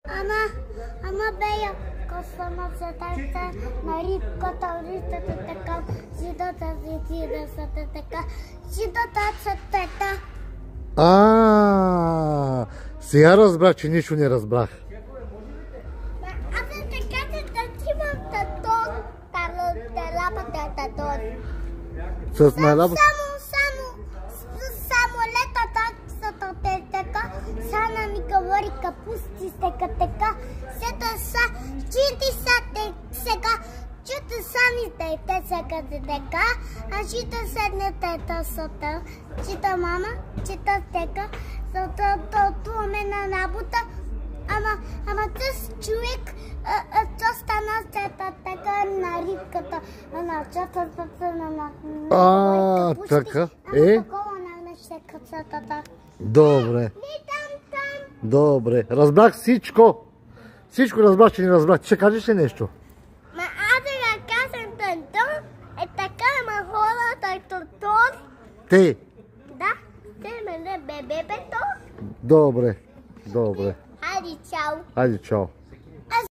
Ама бея, косама се така, на рибката, листата така, сидата се така, сидата се така. Сега разбрах, че нищо не разбрах. Аз така се тъчивам татон, телапата. Само летата са така, сана ми говори капусти така, сета са, чити са сега, чити сами те сега така, а чита седнете тъсата, чита мама, чита така, това ме на работа, ама тъс човек, то стана сета така на рибката, на чатата на така, Добре. Добре. Разбрах всичко. Всичко разбрах, че не разбрах. Ти ще кажеш ли нещо? Аз да казвам тантон, така, ама хората тантон. Те? Да, те ме бебето. Добре. Хайде, чао. Хайде, чао.